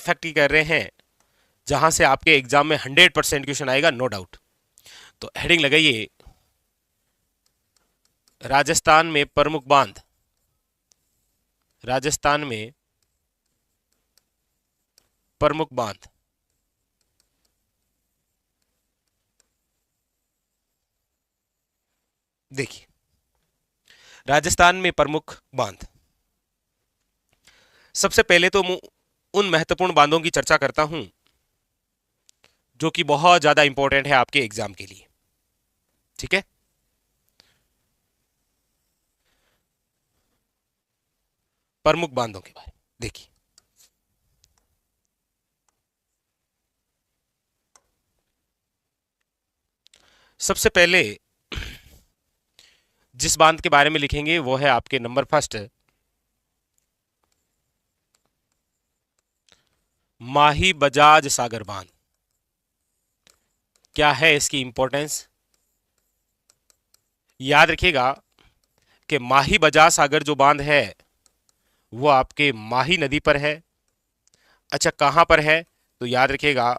Perfect ही कर रहे हैं, जहां से आपके एग्जाम में 100% क्वेश्चन आएगा, नो डाउट। तो हेडिंग लगाइए, राजस्थान में प्रमुख बांध। राजस्थान में प्रमुख बांध। देखिए, राजस्थान में प्रमुख बांध, सबसे पहले तो मैं उन महत्वपूर्ण बांधों की चर्चा करता हूं जो कि बहुत ज्यादा इंपॉर्टेंट है आपके एग्जाम के लिए। ठीक है, प्रमुख बांधों के बारे में देखिए। सबसे पहले जिस बांध के बारे में लिखेंगे वो है आपके नंबर फर्स्ट, माही बजाज सागर बांध। क्या है इसकी इंपॉर्टेंस, याद रखिएगा कि माही बजाज सागर जो बांध है वो आपके माही नदी पर है। अच्छा, कहां पर है, तो याद रखिएगा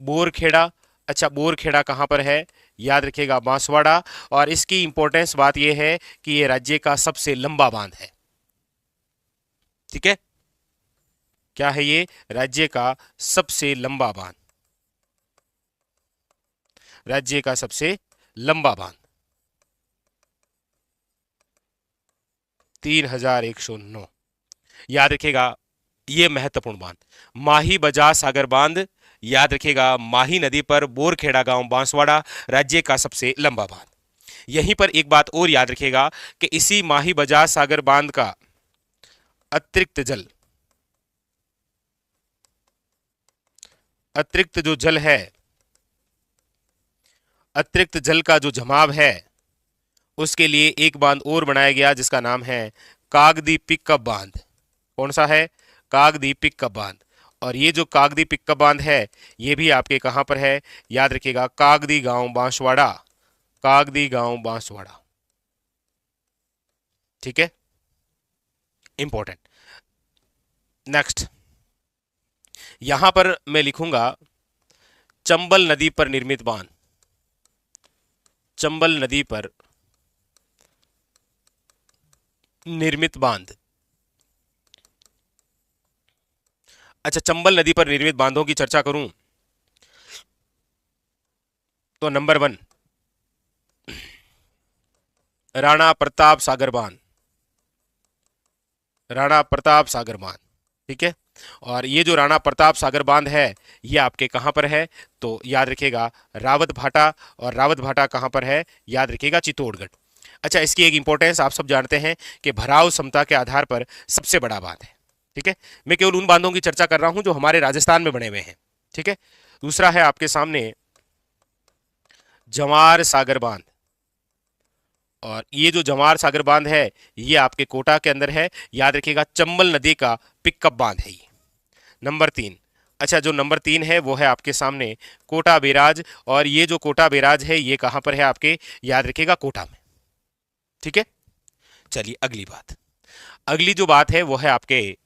बोरखेड़ा। अच्छा, बोरखेड़ा कहां पर है, याद रखिएगा बांसवाड़ा। और इसकी इंपॉर्टेंस बात यह है कि यह राज्य का सबसे लंबा बांध है। ठीक है, क्या है ये, राज्य का सबसे लंबा बांध, राज्य का सबसे लंबा बांध 3109। याद रखिएगा ये महत्वपूर्ण बांध, माही बजाज सागर बांध, याद रखिएगा माही नदी पर बोरखेड़ा गांव बांसवाड़ा, राज्य का सबसे लंबा बांध। यहीं पर एक बात और याद रखिएगा कि इसी माही बजाज सागर बांध का अतिरिक्त जल, अतिरिक्त जो जल है, अतिरिक्त जल का जो जमाव है, उसके लिए एक बांध और बनाया गया जिसका नाम है कागदी पिकअप बांध। कौन सा है, कागदी पिकअप बांध। और ये जो कागदी पिकअप बांध है ये भी आपके कहां पर है, याद रखिएगा कागदी गांव बांसवाड़ा, कागदी गांव बांसवाड़ा। ठीक है, इंपॉर्टेंट। नेक्स्ट, यहां पर मैं लिखूंगा चंबल नदी पर निर्मित बांध, चंबल नदी पर निर्मित बांध। अच्छा, चंबल नदी पर निर्मित बांधों की चर्चा करूं तो नंबर 1 राणा प्रताप सागर बांध, राणा प्रताप सागर बांध। ठीक है, और ये जो राणा प्रताप सागर बांध है ये आपके कहां पर है, तो याद रखिएगा रावत भाटा। और रावत भाटा कहां पर है, याद रखिएगा चित्तौड़गढ़। अच्छा, इसकी एक इंपॉर्टेंस आप सब जानते हैं कि भराव क्षमता के आधार पर सबसे बड़ा बांध है। ठीक है, मैं केवल उन बांधों की चर्चा कर रहा हूं जो हमारे राजस्थान में बने हुए हैं। ठीक है, दूसरा है आपके सामने जवार सागर बांध। और ये जो जवार सागर बांध है ये आपके कोटा के अंदर है, याद रखिएगा चंबल नदी का पिकअप बांध है ये। नंबर 3, अच्छा जो नंबर 3 है वो है आपके सामने कोटा बैराज। और ये जो कोटा बैराज है ये कहां पर है आपके, याद रखिएगा कोटा में। ठीक है, चलिए अगली बात, अगली जो बात है वो है आपके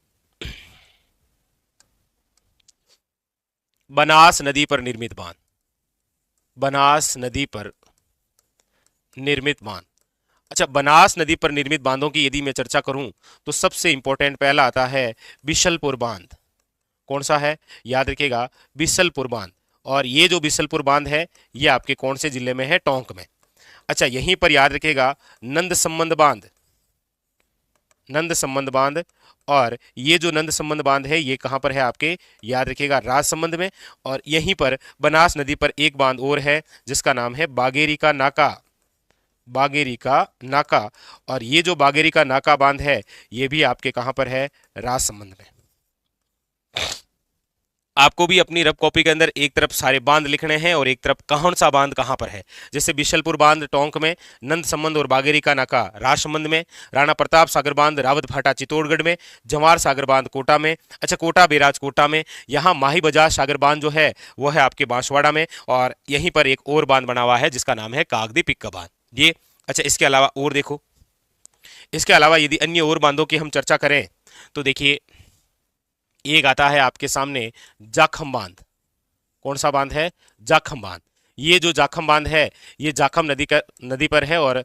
बनास नदी पर निर्मित बांध, बनास नदी पर निर्मित बांध। अच्छा, बनास नदी पर निर्मित बांधों की यदि मैं चर्चा करूं तो सबसे इंपॉर्टेंट पहला आता है बिशलपुर बांध। कौन सा है, याद रखिएगा बिशलपुर बांध। और ये जो बिशलपुर बांध है ये आपके कौन से जिले में है, टोंक में। अच्छा, यहीं पर याद रखिएगा नंद संबंध बांध, नंद संबंध बांध। और ये जो नंद संबंध बांध है ये कहां पर है आपके, याद रखिएगा राजसमंद में। और यहीं पर बनास नदी पर एक बांध और है जिसका नाम है बागेरी का नाका, बागेरी का नाका। और ये जो बागेरी का नाका बांध है ये भी आपके कहां पर है, राजसमंद में। आपको भी अपनी रफ कॉपी के अंदर एक तरफ सारे बांध लिखने हैं और एक तरफ कौन सा बांध कहां पर है। जैसे बिशलपुर बांध टोंक में, नंद संबंध और बागेरी का नाका राजसमंद में, राणा प्रताप सागर बांध रावत भाटा चित्तौड़गढ़ में, जवार सागर बांध कोटा में, अच्छा कोटा बैराज कोटा में, यहाँ माही बजाज सागर बांध जो है वो है आपके बांसवाड़ा में। और यहीं पर एक और बांध बना हुआ है जिसका नाम है कागदी पिक्का बांध ये। अच्छा, इसके अलावा और देखो, इसके अलावा यदि अन्य और बांधों की हम चर्चा करें तो देखिए एक आता है आपके सामने जाखम बांध। कौन सा बांध है? जाखम बांध। ये जो जाखम बांध है ये जाखम नदी पर है और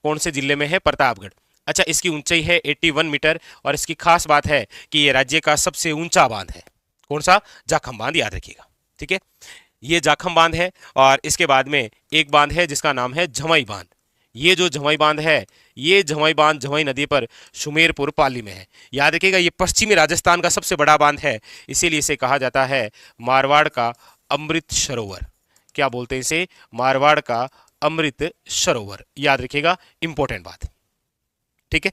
कौन से जिले में है? प्रतापगढ़। अच्छा, इसकी ऊंचाई है 81 मीटर और इसकी खास बात है कि ये राज्य का सबसे ऊंचा बांध है। कौन सा? जाखम बांध, याद रखिएगा। ठीक है, ये जाखम बांध है। और इसके बाद में एक बांध है जिसका नाम है झमई बांध। ये जो झमई बांध है ये झमई बांध झमई नदी पर सुमेरपुर पाली में है। याद रखिएगा, ये पश्चिमी राजस्थान का सबसे बड़ा बांध है, इसीलिए इसे कहा जाता है मारवाड़ का अमृत सरोवर। क्या बोलते हैं इसे? मारवाड़ का अमृत सरोवर। याद रखिएगा, इंपॉर्टेंट बात। ठीक है।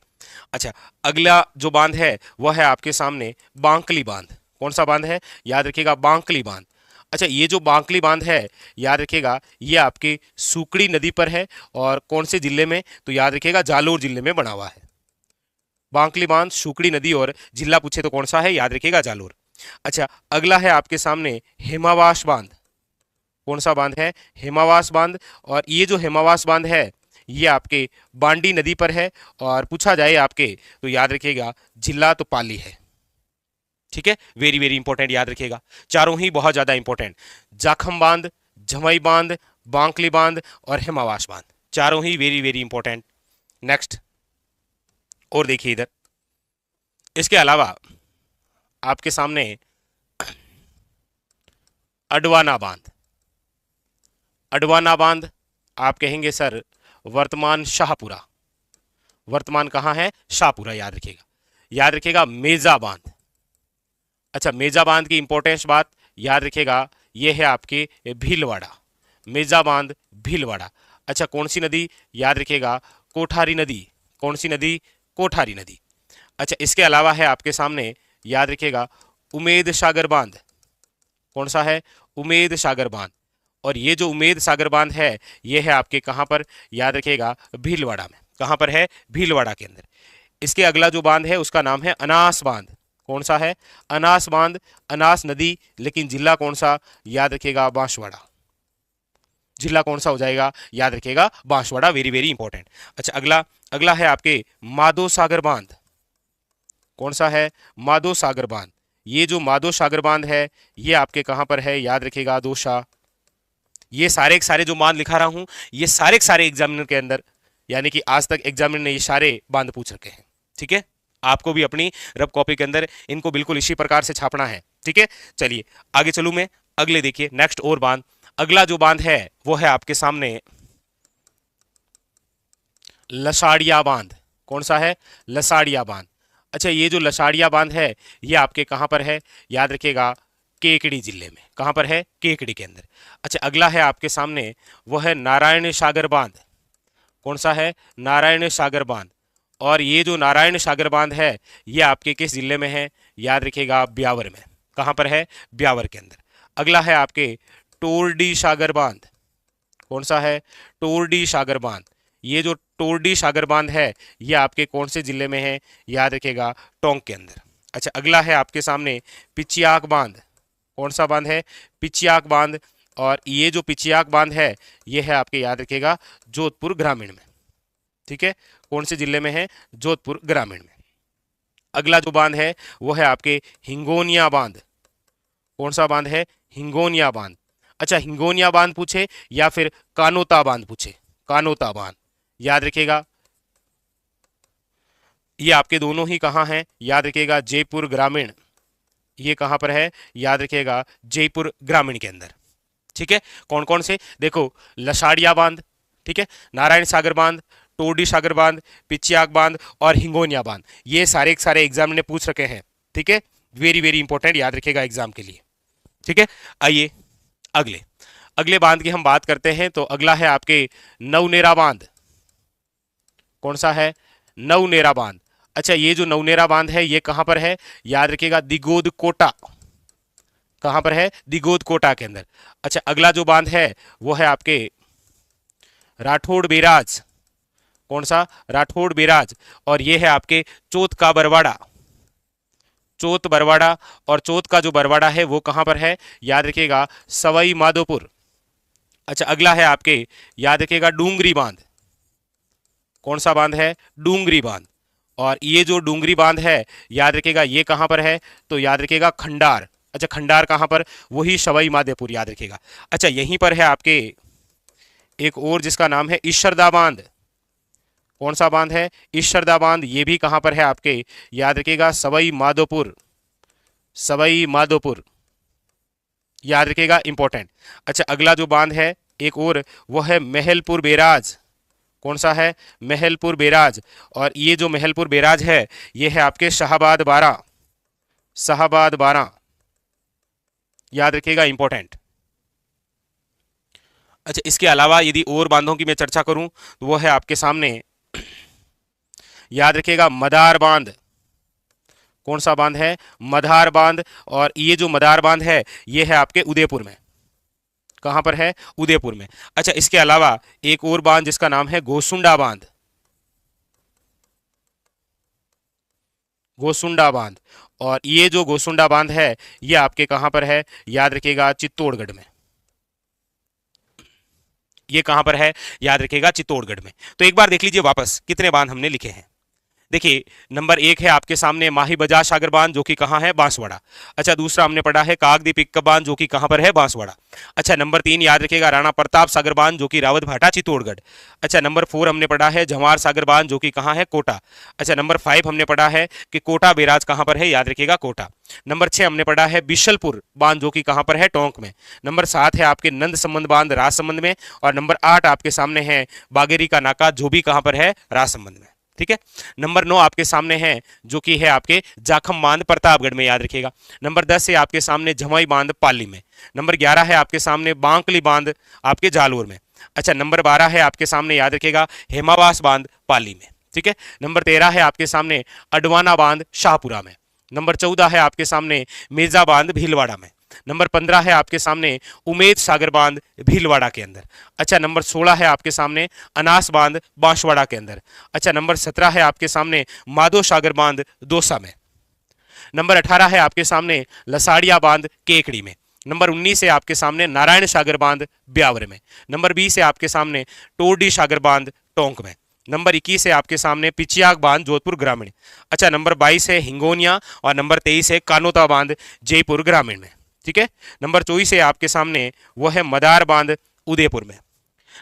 अच्छा, अगला जो बांध है वह है आपके सामने बांकली बांध। कौन सा बांध है? याद रखिएगा, बांकली बांध। अच्छा, ये जो बांकली बांध है याद रखिएगा ये आपके सुकड़ी नदी पर है और कौन से जिले में? तो याद रखिएगा जालोर जिले में बना हुआ है। बांकली बांध, सुकड़ी नदी और जिला पूछे तो कौन सा है? याद रखिएगा जालोर। अच्छा, अगला है आपके सामने हेमावास बांध। कौन सा बांध है? हेमावास बांध। और ये जो हेमावास बांध है ये आपके बांडी नदी पर है और पूछा जाए आपके तो याद रखिएगा जिला तो पाली है। ठीक है, वेरी वेरी इंपॉर्टेंट, याद रखिएगा। चारों ही बहुत ज्यादा इंपॉर्टेंट, जाखम बांध, झमई बांध, बांकली बांध और हेमावास बांध, चारों ही वेरी वेरी इंपॉर्टेंट। नेक्स्ट, और देखिए इधर, इसके अलावा आपके सामने अडवाना बांध। अडवाना बांध आप कहेंगे सर वर्तमान शाहपुरा। वर्तमान कहाँ है? शाहपुरा, याद रखिएगा। याद रखिएगा मेजा बांध। अच्छा, मेजा बांध की इंपॉर्टेंस बात याद रखिएगा, यह है आपके भीलवाड़ा। मेजा बांध भीलवाड़ा। अच्छा, कौन सी नदी? याद रखिएगा कोठारी नदी। कौन सी नदी? कोठारी नदी। अच्छा, इसके अलावा है आपके सामने याद रखिएगा उमेद सागर बांध। कौन सा है? उमेद सागर बांध। और ये जो उमेद सागर बांध है ये है आपके कहाँ पर? याद रखिएगा भीलवाड़ा में। कहाँ पर है? भीलवाड़ा के अंदर। इसके अगला जो बांध है उसका नाम है अनास बांध। कौन सा है? अनास बांध, अनास नदी, लेकिन जिला कौन सा? याद रखिएगा बांसवाड़ा। जिला कौन सा हो जाएगा? याद रखिएगा बांसवाड़ा, वेरी वेरी इंपॉर्टेंट। अच्छा, अगला अगला है आपके माधो सागर बांध। कौन सा है? माधो सागर बांध। ये जो माधो सागर बांध है ये आपके कहाँ पर है? याद रखिएगा दौसा। ये सारे के सारे जो बांध लिखा रहा हूं ये सारे के सारे एग्जामिनर के अंदर, यानी कि आज तक एग्जामिनर ने ये सारे बांध पूछ रखे हैं। ठीक है, आपको भी अपनी रब कॉपी के अंदर इनको बिल्कुल इसी प्रकार से छापना है। ठीक है, चलिए आगे चलूं मैं। अगले देखिए, नेक्स्ट और बांध। अगला जो बांध है वो है आपके सामने लसाड़िया बांध। कौन सा है? लसाड़िया बांध। अच्छा, ये जो लसाड़िया बांध है ये आपके कहां पर है? याद रखिएगा केकड़ी जिले में। कहां पर है? केकड़ी के अंदर। अच्छा, अगला है आपके सामने वो है नारायण सागर बांध। कौन सा है? नारायण सागर बांध। और ये जो नारायण सागर बांध है ये आपके किस जिले में है? याद रखिएगा ब्यावर में। कहां पर है? ब्यावर के अंदर। अगला है आपके टोरडी सागर बांध। कौन सा है? टोरडी सागर बांध। ये जो टोरडी सागर बांध है ये आपके कौन से जिले में है? याद रखिएगा टोंक के अंदर। अच्छा, अगला है आपके सामने पिचियाक बांध। कौन सा बांध है? पिचियाक बांध। और ये जो पिचियाक बांध है ये है आपके, याद रखिएगा, जोधपुर ग्रामीण में। ठीक है, कौन से जिले में है? जोधपुर ग्रामीण में। अगला जो बांध है वो है आपके हिंगोनिया बांध। कौन सा बांध है? हिंगोनिया बांध। अच्छा, हिंगोनिया बांध पूछे या फिर कानोता बांध पूछे? कानोता बांध, याद रखिएगा ये आपके दोनों ही कहाँ हैं? याद रखिएगा जयपुर ग्रामीण। ये कहाँ पर है? याद रखिएगा जयपुर ग्रामीण के अंदर। ठीक है, कौन कौन से? देखो, लसाड़िया बांध, ठीक है, नारायण सागर बांध, टोरडी सागर बांध, पिचियाक बांध और हिंगोनिया बांध, ये सारे के सारे एग्जाम ने पूछ रखे हैं। ठीक है, वेरी वेरी इंपॉर्टेंट, याद रखिएगा एग्जाम के लिए। ठीक है, आइए अगले अगले बांध की हम बात करते हैं। तो अगला है आपके नवनेरा बांध। कौन सा है? नवनेरा बांध। अच्छा, ये जो नवनेरा बांध है ये कहां पर है? याद रखिएगा दिगोद कोटा। कहां पर है? दिगोद कोटा के अंदर। अच्छा, अगला जो बांध है वो है आपके राठौड़ बेराज। कौन सा? राठौड़ बेराज। और ये है आपके चौथ का बरवाड़ा। चौथ बरवाड़ा। और चौथ का जो बरवाड़ा है वो कहां पर है? याद रखिएगा सवाई माधोपुर। अच्छा, अगला है आपके, याद रखिएगा डूंगरी बांध। कौन सा बांध है? डूंगरी बांध। और ये जो डूंगरी बांध है याद रखिएगा ये कहां पर है, तो याद रखिएगा खंडार। अच्छा खंडार कहां पर, वही सवाई माधोपुर याद रखिएगा। अच्छा यहीं पर है आपके एक और जिसका नाम है ईश्वरदा बांध। कौन सा बांध है, ईश्वरदा बांध। ये भी कहां पर है आपके, याद रखिएगा सवाई माधोपुर, सवाई माधोपुर याद रखिएगा, इंपॉर्टेंट। अच्छा अगला जो बांध है एक और वो है महलपुर बैराज। कौन सा है, महलपुर बैराज। और ये जो महलपुर बैराज है ये है आपके शाहाबाद बारा, शाहाबाद बारा याद रखिएगा, इंपॉर्टेंट। अच्छा इसके अलावा यदि और बांधों की मैं चर्चा करूं तो वो है आपके सामने, याद रखिएगा मदार बांध। कौन सा बांध है, मदार बांध। और ये जो मदार बांध है ये है आपके उदयपुर में। कहां पर है, उदयपुर में। अच्छा इसके अलावा एक और बांध जिसका नाम है गोसुंडा बांध, गोसुंडा बांध। और ये जो गोसुंडा बांध है ये आपके कहां पर है, याद रखिएगा चित्तौड़गढ़ में। ये कहां पर है, याद रखिएगा चित्तौड़गढ़ में। तो एक बार देख लीजिए वापस कितने बांध हमने लिखे हैं। देखिए नंबर एक है आपके सामने माही बजाज सागर बांध जो कि कहां है, बांसवाड़ा। अच्छा दूसरा हमने पढ़ा है कागदी पिक्का बांध जो कि कहां पर है, बांसवाड़ा। अच्छा नंबर तीन याद रखिएगा राणा प्रताप सागर बांध जो कि रावत भाटा चित्तौड़गढ़। अच्छा नंबर फोर हमने पढ़ा है जवाहर सागर बांध जो कि कहां है, कोटा। अच्छा नंबर फाइव हमने पढ़ा है कि कोटा बैराज कहां पर है, याद रखिएगा कोटा। नंबर छह हमने पढ़ा है बिशलपुर बांध जो कि कहां पर है, टोंक में। नंबर सात है आपके नंद संबंध बांध राजसमंद में। और नंबर आठ आपके सामने है बागेरी का नाका जो भी कहां पर है, राजसमंद में। ठीक है। नंबर 9 आपके सामने है जो कि है आपके जाखम बांध प्रतापगढ़ में, याद रखिएगा। नंबर 10 है आपके सामने जमाई बांध पाली में। नंबर 11 है आपके सामने बांकली बांध आपके जालोर में। अच्छा नंबर 12 है आपके सामने, याद रखिएगा हेमावास बांध पाली में। ठीक है। नंबर 13 है आपके सामने अडवाना बांध शाहपुरा में। नंबर 14 है आपके सामने मिर्जा बांध भीलवाड़ा में। नंबर 15 है आपके सामने उमेद सागर बांध भीलवाड़ा के अंदर। अच्छा नंबर 16 है आपके सामने अनास बांध बांसवाड़ा के अंदर। अच्छा नंबर 17 है आपके सामने माधो सागर बांध दौसा में। नंबर 18 है आपके सामने लसाड़िया बांध केकड़ी में। नंबर 19 है आपके सामने नारायण सागर बांध ब्यावर में। नंबर 20 है आपके सामने टोरडी सागर बांध टोंक में। नंबर 21 है आपके सामने पिचियाग बांध जोधपुर ग्रामीण। अच्छा नंबर 22 है हिंगोनिया। और नंबर 23 है कानोता बांध जयपुर ग्रामीण में। ठीक है। नंबर 24 है आपके सामने वो है मदार बांध उदयपुर में।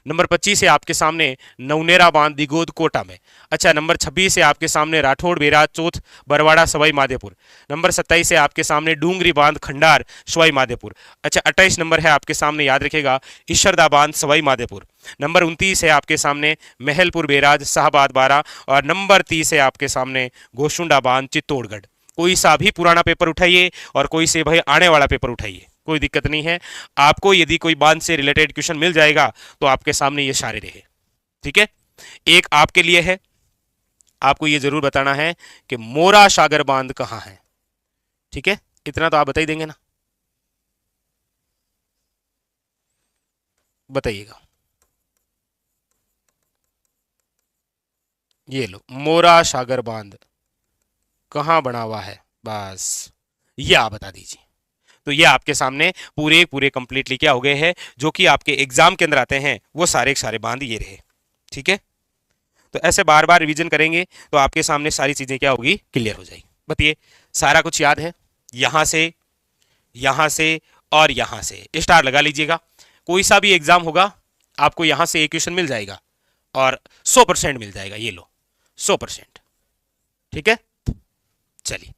नंबर 25 है आपके सामने नवनेरा बांध दिगोद कोटा में। अच्छा नंबर 26 है आपके सामने राठौड़ बैराज चौथ बरवाड़ा सवाई माधोपुर। नंबर 27 है आपके सामने डूंगरी बांध खंडार सवाई माधोपुर। अच्छा 28 नंबर है आपके सामने, याद रखिएगा ईश्वरदा बांध सवाई माधोपुर। नंबर 29 है आपके सामने महलपुर बैराज शाहबाद बारा। और नंबर 30 है आपके सामने गोशुंडा बांध चित्तौड़गढ़। कोई सा भी पुराना पेपर उठाइए और कोई से भाई आने वाला पेपर उठाइए, कोई दिक्कत नहीं है। आपको यदि कोई बांध से रिलेटेड क्वेश्चन मिल जाएगा तो आपके सामने ये सारे रहे। ठीक है। एक आपके लिए है, आपको ये जरूर बताना है कि मोरा सागर बांध कहां है। ठीक है, इतना तो आप बता ही देंगे ना, बताइएगा। ये लो मोरा सागर बांध कहां बना हुआ है, बस ये आप बता दीजिए। तो ये आपके सामने पूरे पूरे कंप्लीटली क्या हो गए हैं, जो कि आपके एग्जाम के अंदर आते हैं वो सारे के सारे बांध ये रहे। ठीक है। तो ऐसे बार बार रिवीजन करेंगे तो आपके सामने सारी चीजें क्या होगी, क्लियर हो जाएगी। बताइए सारा कुछ याद है, यहां से और यहां से स्टार लगा लीजिएगा। कोई सा भी एग्जाम होगा आपको यहां से एक क्वेश्चन मिल जाएगा और 100% मिल जाएगा। ये लो 100%। ठीक है। चलिए